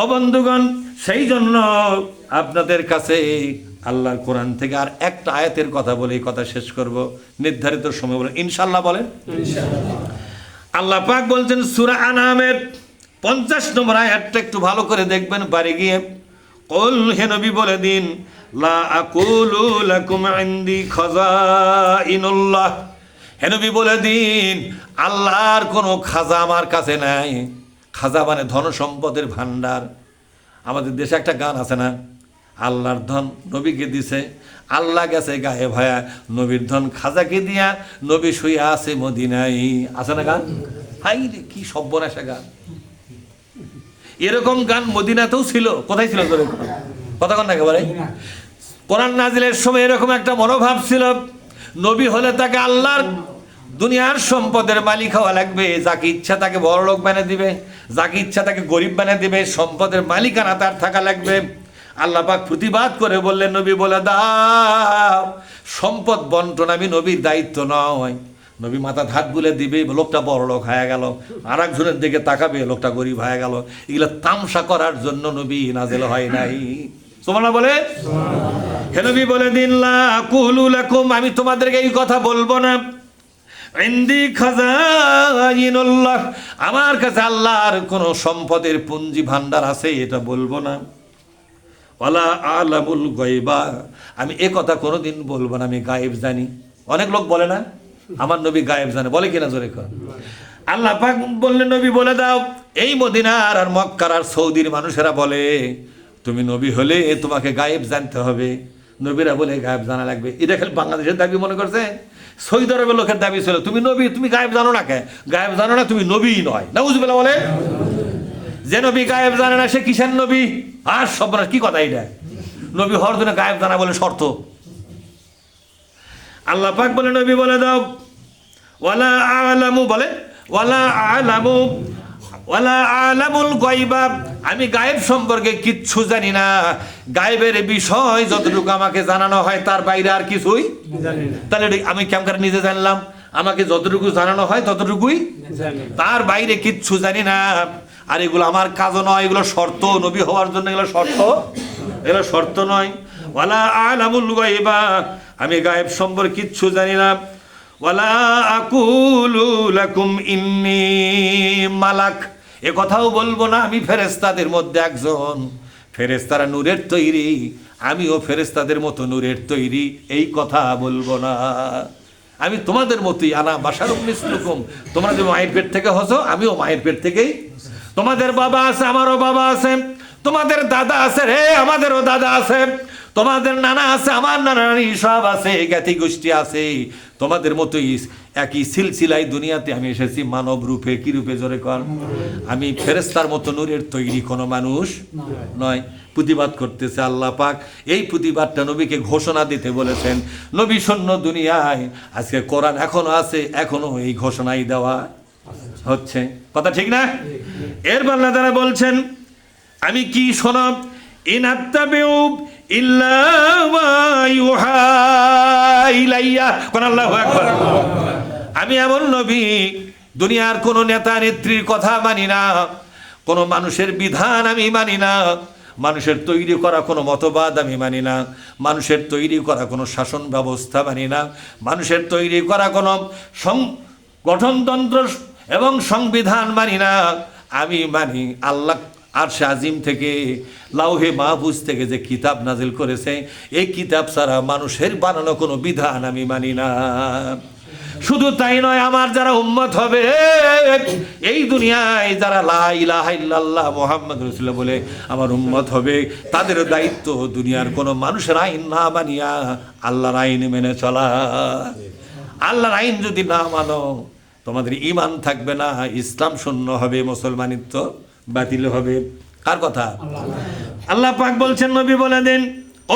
ও বন্ধুগণ, সেই জন্য আপনাদের কাছে আল্লাহর কোরআন থেকে আর একটা আয়াতের কথা বলে এই কথা শেষ করব, নির্ধারিত সময় বলে ইনশাআল্লাহ বলেন। আল্লাহ পাক বলছেন সূরা আনামের 50 নম্বর আয়াতটা একটু ভালো করে দেখবেন বাড়ি গিয়ে। কুল, হে নবী বলে দিন, লা আকুলু লাকুম ইনদি খাযাইনুল্লাহ, হে নবী বলে দিন আল্লাহর কোনো খাজা আমার কাছে নাই। খাজা মানে ধন সম্পদের ভান্ডার। আমাদের দেশে একটা গান আছে না, আল্লাহর ধন নবীকে দিছে, আল্লাহ গেছে গায়ে ভায়া, নবীর ধন খাজাকে দিয়া, নবী শুয়ে আছে মদিনায়। আছে না গান? হাই রে, কি সর্বনাশা গান! এরকম গান মদিনাতেও ছিল। কোথায় ছিল তোর কথা কন না একেবারে? কোরআন নাজিলের সময় এরকম একটা মনোভাব ছিল, নবী হলে তাকে আল্লাহর দুনিয়ার সম্পদের মালিক হওয়া লাগবে, যাকে ইচ্ছা তাকে বড়লোক বানিয়ে দিবে, যাকে ইচ্ছা তাকে গরিব বানিয়ে দিবে, সম্পদের মালিকানা তার থাকা লাগবে। আল্লাহ পাক প্রতিবাদ করে বললেন, নবী বলে দাও সম্পদ বন্টন আমি নবীর দায়িত্ব নয়। নবী মাথা হাত বুলে দিবে, লোকটা বড়লোক হয়ে গেল, আর একজনের দিকে তাকাবে, লোকটা গরিব হয়ে গেল। এগুলো তামসা করার জন্য নবী নাজেল হয় নাই। সুবহানাল্লাহ বলে। হে নবী বলে দিন, লা আকুলু লাকুম, আমি তোমাদেরকে এই কথা বলবো না, ইনদি খাযাইনুল্লাহ, আমার কাছে আল্লাহর কোনো সম্পদের পুঞ্জি ভান্ডার আছে এটা বলবো না। ওয়ালা আলামুল গায়বা, আমি এ কথা কোনোদিন বলবো না আমি গায়েব জানি। অনেক লোক বলে না আমার নবী গায়েব জানে, বলে কিনা জোরে কর। আল্লাহ পাক বললেন, নবী বলে দাও, এই মদিনার আর মক্কার আর সৌদির মানুষেরা বলে তুমি নবী হলে তোমাকে গায়েব জানতে হবে। নবীরা বলে গায়েব জানা লাগবে। এটা খালি বাংলাদেশের দাবি মনে করছে, সৌদি আরবের লোকের দাবি ছিল তুমি নবী, তুমি গায়েব জানো না। কে গায়েব জানো না? তুমি নবীই নয়। নাউজুবিল্লাহ বলে। যে নবী গায়েব জানে না সে কিসের নবী? আর সব কি কথা এটা? নবী হওয়ার জন্য গায়েব জানা বলে শর্ত। আল্লাহ পাক বলে নবী বলে দাও, ওয়ালা আলামু, বলে ওয়ালা আলামু ওয়ালা আলামুল গায়বা, আমি গায়েব সম্পর্কে কিচ্ছু জানি না। গায়েবের বিষয় যতটুকু আমাকে জানানো হয় তার বাইরে আর কিছুই জানি না। তাহলে আমি কেমন করে নিজে জানলাম? আমাকে যতটুকু জানানো হয় ততটুকুই, তার বাইরে কিচ্ছু জানি না। আর এগুলো আমার কাজও নয়, এগুলো শর্ত। নবী হওয়ার জন্য এগুলো শর্ত, এগুলো শর্ত নয়। ওয়ালা আলামুল গায়বা, আমি গায়েব সম্পর্কে কিচ্ছু জানি না। ওয়ালা আকুলু লাকুম ইন্নী মালাক, এ কথাও বলবো না আমি ফেরেশতাদের মধ্যে একজন। ফেরেশতারা নূরের তৈরি, আমিও ফেরেশতাদের মতো নূরের তৈরি, এই কথা বলবো না। আমি তোমাদের মতোই, আনা বাশারুম মিসলুকুম, তোমরা যে মায়ের পেট থেকে হসো আমিও মায়ের পেট থেকেই। তোমাদের বাবা আছে, আমারও বাবা আছে। তোমাদের দাদা আছে রে, আমাদেরও দাদা আছে। তোমাদের নানা আছে, আমার নানা নানি সব আছে, জ্ঞাতি গোষ্ঠী আছে। তোমাদের মতোই একই সিলসিলায় দুনিয়াতে আমি এসেছি মানব রূপে। কি রূপে জোরে কর? আমি ফেরেশতার মতো নূরের তৈরি কোনো মানুষ নয়। প্রতিবাদ করতেছে আল্লাহ পাক। এই প্রতিবাদটা নবীকে ঘোষণা দিতে বলেছেন। নবী শূন্য দুনিয়ায়, আজকে কোরআন এখনো আছে, এখনো এই ঘোষণাই দেওয়া হচ্ছে। কথা ঠিক না? এর বাংলা দ্বারা বলছেন, আমি কি শোনব, ইন আত্তাবিউ ইল্লা মা ইউহা ইলাইয়া, কোন আল্লাহু আকবার। আমি এমন নবী, দুনিয়ার কোন নেতা নেত্রীর কথা মানি না, কোন মানুষের বিধান আমি মানি না, মানুষের তৈরি করা কোনো মতবাদ আমি মানি না, মানুষের তৈরি করা কোনো শাসন ব্যবস্থা মানি না, মানুষের তৈরি করা কোনো গঠনতন্ত্র এবং সংবিধান মানি না। আমি মানি আল্লাহ আরশে আজিম থেকে, লাউহে মাহফুজ থেকে যে কিতাব নাজিল করেছে, এই কিতাব ছাড়া মানুষের বানানো কোনো বিধান আমি মানি না। শুধু তাই নয়, আমার যারা উম্মত হবে এই দুনিয়ায়, যারা লা ইলাহা ইল্লাল্লাহ মুহাম্মাদুর রাসূলুল্লাহ বলে আমার উম্মত হবে, তাদের দায়িত্ব দুনিয়ার কোনো মানুষের আইন না মানিয়া আল্লাহর আইন মেনে চলা। আল্লাহর আইন যদি না মানো, তোমাদের ঈমান থাকবে না, ইসলাম শূন্য হবে, মুসলমানিত্ব বাতিল হবে। কার কথা? আল্লাহ পাক বলছেন, নবী বলে দেন,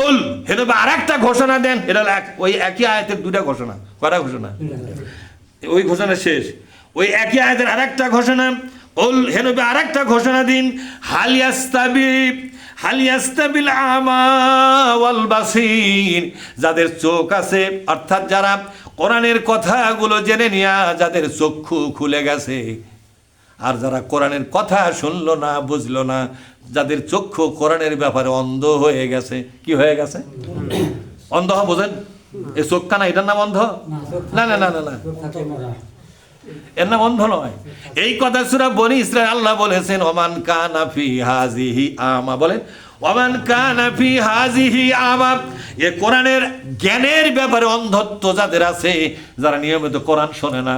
ওল হে নবী আরেকটা ঘোষণা দেন। এটা ওই একই আয়াতের দুটা ঘোষণা। কয়টা ঘোষণা? ওই ঘোষণা শেষ, ওই একই আয়াতের আরেকটা ঘোষণা। ওল হে নবী আরেকটা ঘোষণা দিন, হালিয়াস্তাবিল আমা ওয়াল বাসির, যাদের চোখ আছে, অর্থাৎ যারা কোরআনের কথাগুলো জেনে নিয়া যাদের চক্ষু খুলে গেছে, আর যারা কোরআনের কথা শুনলো না, বুঝলো না, যাদের চক্ষু কোরআনের ব্যাপারে অন্ধ হয়ে গেছে, কি হয়ে গেছে? অন্ধ বোঝেন? এই চোখ কানা এটার নাম অন্ধ? না না না না না, এর নাম অন্ধ নয়। এই কথা সূরা বনি ইসরাঈল আল্লাহ বলেছেন, ওমান কানা ফি হাযিহি আমা, বলেন ওমান কানা ফি হাযিহি আমা। এই কোরআনের জ্ঞানের ব্যাপারে অন্ধত্ব যাদের আছে, যারা নিয়মিত কোরআন শোনে না,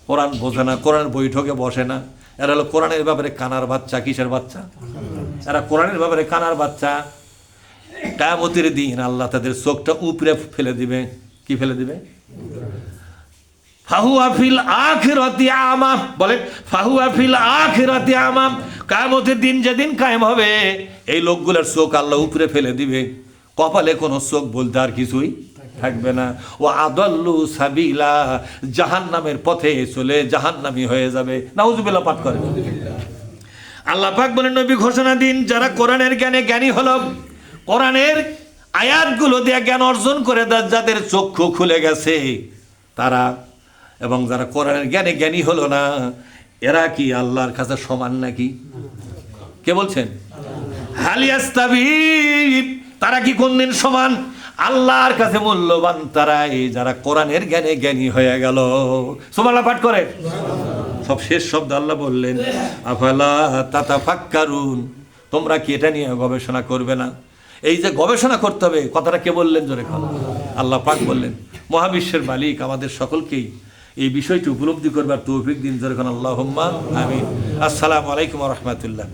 কোরআন বোঝে না, কোরআন বৈঠকে বসে না, এরা হলো কোরআনের ব্যাপারে কানার বাচ্চা। কিসের বাচ্চা? এরা কোরআনের ব্যাপারে কানার বাচ্চা। কিয়ামতের দিন আল্লাহ তাদের চোখটা উপরে ফেলে দিবে। কি ফেলে দিবে? ফাহুয়া ফিল আখিরাতি আমা, বলেন ফাহুয়া ফিল আখিরাতি আমা। কিয়ামতের দিন যেদিন কায়েম হবে, এই লোকগুলোর চোখ আল্লাহ উপরে ফেলে দিবে, কপালে কোনো চোখ বলতে আর কিছুই থাকবে না। ও আদাল্লু সাবিলা, জাহান্নামের পথে চলে জাহান্নামী হয়ে যাবে। নাউজুবিল্লাহ পাঠ করে। আল্লাহ পাক বলেন, নবী ঘোষণা দিন, যারা কোরআনের জ্ঞানে জ্ঞানী হলো, কোরআনের আয়াতগুলো দিয়ে জ্ঞান অর্জন করে যাদের চক্ষু খুলে গেছে তারা, এবং যারা কোরআনের জ্ঞানে জ্ঞানী হলো না, এরা কি আল্লাহর কাছে সমান নাকি? কে বলছেন? হালিয়াস্তাবিব, তারা কি কোনদিন সমান? আল্লাহর কাছে মূল্যবান তারাই যারা কোরআনের জ্ঞানে জ্ঞানী হয়ে গেল। সুবহানাল্লাহ পাঠ করে। সব শেষ শব্দ আল্লাহ বললেন, আফালা তাতাফাক্কারুন, তোমরা কি এটা নিয়ে গবেষণা করবে না? এই যে গবেষণা করতে হবে, কথাটা কে বললেন? জোরে কথা। আল্লাহ পাক বললেন। মহাবিশ্বের মালিক আমাদের সকলকেই এই বিষয়টি উপলব্ধি করবার তৌফিক দিন। জোরে কথা আল্লাহুম্মা আমিন। আসসালামু আলাইকুম ওয়া রাহমাতুল্লাহ।